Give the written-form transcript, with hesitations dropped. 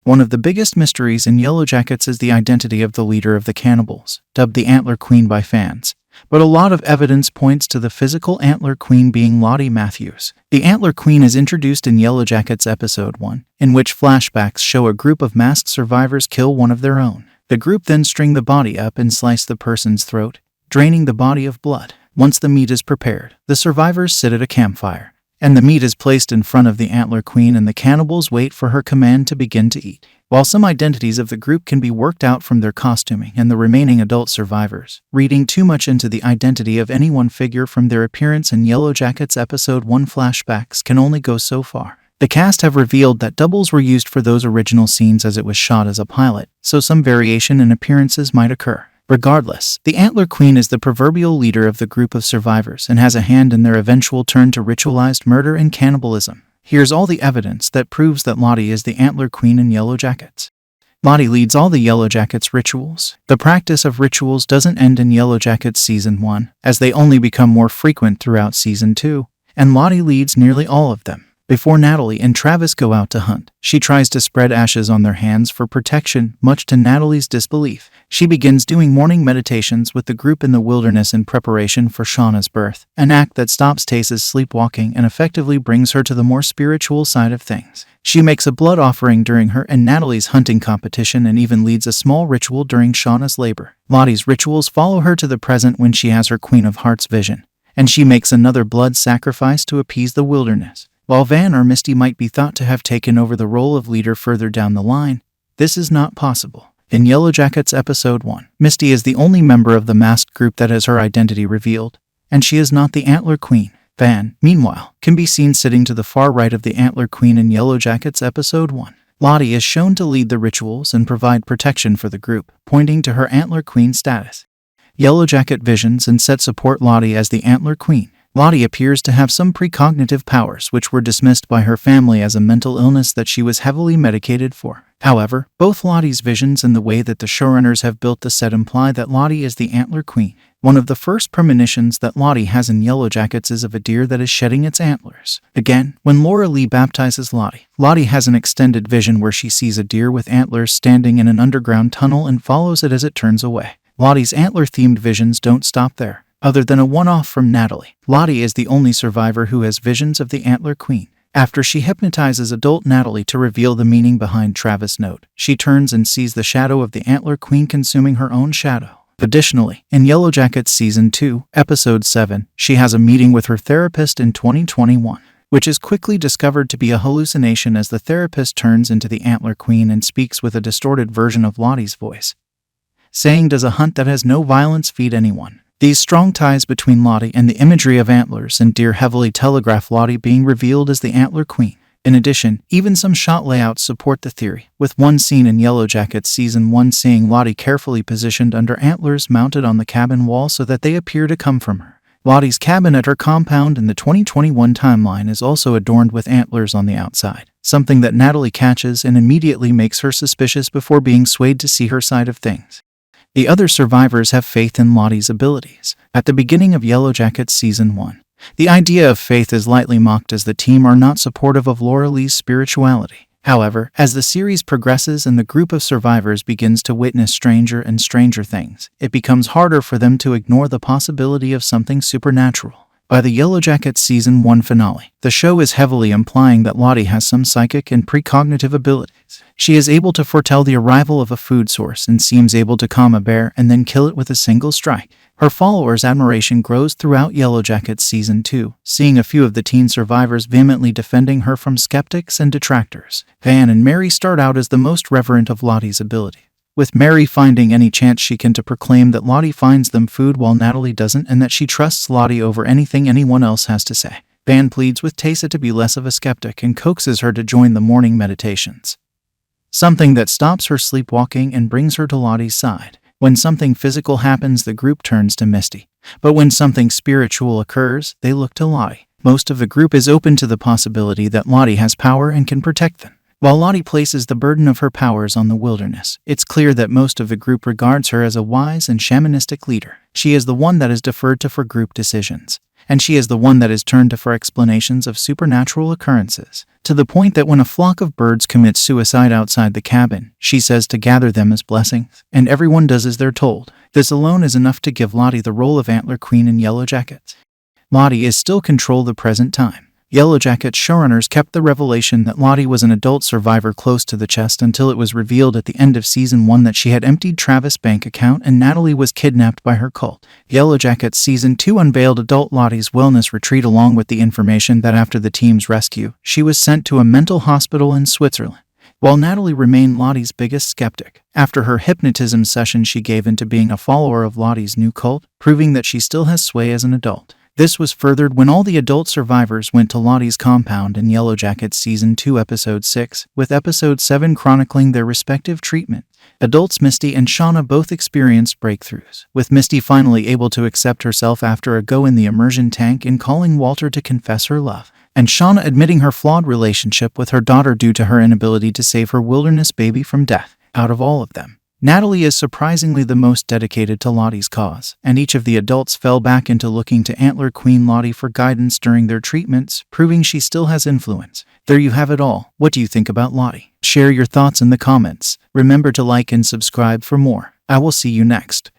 One of the biggest mysteries in Yellowjackets is the identity of the leader of the cannibals, dubbed the Antler Queen by fans. But a lot of evidence points to the physical Antler Queen being Lottie Matthews. The Antler Queen is introduced in Yellowjackets Episode 1, in which flashbacks show a group of masked survivors kill one of their own. The group then string the body up and slice the person's throat, draining the body of blood. Once the meat is prepared, the survivors sit at a campfire, and the meat is placed in front of the Antler Queen, and the cannibals wait for her command to begin to eat. While some identities of the group can be worked out from their costuming and the remaining adult survivors, reading too much into the identity of any one figure from their appearance in Yellowjackets Episode 1 flashbacks can only go so far. The cast have revealed that doubles were used for those original scenes as it was shot as a pilot, so some variation in appearances might occur. Regardless, the Antler Queen is the proverbial leader of the group of survivors and has a hand in their eventual turn to ritualized murder and cannibalism. Here's all the evidence that proves that Lottie is the Antler Queen in Yellowjackets. Lottie leads all the Yellowjackets rituals. The practice of rituals doesn't end in Yellowjackets Season 1, as they only become more frequent throughout Season 2, and Lottie leads nearly all of them. Before Natalie and Travis go out to hunt, she tries to spread ashes on their hands for protection, much to Natalie's disbelief. She begins doing morning meditations with the group in the wilderness in preparation for Shauna's birth, an act that stops Tace's sleepwalking and effectively brings her to the more spiritual side of things. She makes a blood offering during her and Natalie's hunting competition and even leads a small ritual during Shauna's labor. Lottie's rituals follow her to the present when she has her Queen of Hearts vision, and she makes another blood sacrifice to appease the wilderness. While Van or Misty might be thought to have taken over the role of leader further down the line, this is not possible. In Yellowjackets Episode 1, Misty is the only member of the masked group that has her identity revealed, and she is not the Antler Queen. Van, meanwhile, can be seen sitting to the far right of the Antler Queen in Yellowjackets Episode 1. Lottie is shown to lead the rituals and provide protection for the group, pointing to her Antler Queen status. Yellowjacket visions and set support Lottie as the Antler Queen. Lottie appears to have some precognitive powers which were dismissed by her family as a mental illness that she was heavily medicated for. However, both Lottie's visions and the way that the showrunners have built the set imply that Lottie is the Antler Queen. One of the first premonitions that Lottie has in Yellowjackets is of a deer that is shedding its antlers. Again, when Laura Lee baptizes Lottie, Lottie has an extended vision where she sees a deer with antlers standing in an underground tunnel and follows it as it turns away. Lottie's antler-themed visions don't stop there. Other than a one-off from Natalie, Lottie is the only survivor who has visions of the Antler Queen. After she hypnotizes adult Natalie to reveal the meaning behind Travis' note, she turns and sees the shadow of the Antler Queen consuming her own shadow. Additionally, in Yellowjackets Season 2, Episode 7, she has a meeting with her therapist in 2021, which is quickly discovered to be a hallucination as the therapist turns into the Antler Queen and speaks with a distorted version of Lottie's voice, saying, "Does a hunt that has no violence feed anyone?" These strong ties between Lottie and the imagery of antlers and deer heavily telegraph Lottie being revealed as the Antler Queen. In addition, even some shot layouts support the theory, with one scene in Yellowjackets Season 1 seeing Lottie carefully positioned under antlers mounted on the cabin wall so that they appear to come from her. Lottie's cabin at her compound in the 2021 timeline is also adorned with antlers on the outside, something that Natalie catches and immediately makes her suspicious before being swayed to see her side of things. The other survivors have faith in Lottie's abilities. At the beginning of Yellowjackets Season 1, the idea of faith is lightly mocked as the team are not supportive of Laura Lee's spirituality. However, as the series progresses and the group of survivors begins to witness stranger and stranger things, it becomes harder for them to ignore the possibility of something supernatural. By the Yellowjackets Season 1 finale, the show is heavily implying that Lottie has some psychic and precognitive abilities. She is able to foretell the arrival of a food source and seems able to calm a bear and then kill it with a single strike. Her followers' admiration grows throughout Yellowjackets Season 2, seeing a few of the teen survivors vehemently defending her from skeptics and detractors. Van and Mary start out as the most reverent of Lottie's ability, with Mary finding any chance she can to proclaim that Lottie finds them food while Natalie doesn't and that she trusts Lottie over anything anyone else has to say. Van pleads with Taysa to be less of a skeptic and coaxes her to join the morning meditations, something that stops her sleepwalking and brings her to Lottie's side. When something physical happens, the group turns to Misty, but when something spiritual occurs, they look to Lottie. Most of the group is open to the possibility that Lottie has power and can protect them. While Lottie places the burden of her powers on the wilderness, it's clear that most of the group regards her as a wise and shamanistic leader. She is the one that is deferred to for group decisions, and she is the one that is turned to for explanations of supernatural occurrences, to the point that when a flock of birds commits suicide outside the cabin, she says to gather them as blessings, and everyone does as they're told. This alone is enough to give Lottie the role of Antler Queen in Yellowjackets. Lottie is still control the present time. Yellowjacket showrunners kept the revelation that Lottie was an adult survivor close to the chest until it was revealed at the end of Season 1 that she had emptied Travis' bank account and Natalie was kidnapped by her cult. Yellowjacket Season 2 unveiled adult Lottie's wellness retreat along with the information that after the team's rescue, she was sent to a mental hospital in Switzerland. While Natalie remained Lottie's biggest skeptic, after her hypnotism session she gave into being a follower of Lottie's new cult, proving that she still has sway as an adult. This was furthered when all the adult survivors went to Lottie's compound in Yellowjacket Season 2 Episode 6, with Episode 7 chronicling their respective treatment. Adults Misty and Shauna both experienced breakthroughs, with Misty finally able to accept herself after a go in the immersion tank and calling Walter to confess her love, and Shauna admitting her flawed relationship with her daughter due to her inability to save her wilderness baby from death. Out of all of them, Natalie is surprisingly the most dedicated to Lottie's cause, and each of the adults fell back into looking to Antler Queen Lottie for guidance during their treatments, proving she still has influence. There you have it all. What do you think about Lottie? Share your thoughts in the comments. Remember to like and subscribe for more. I will see you next.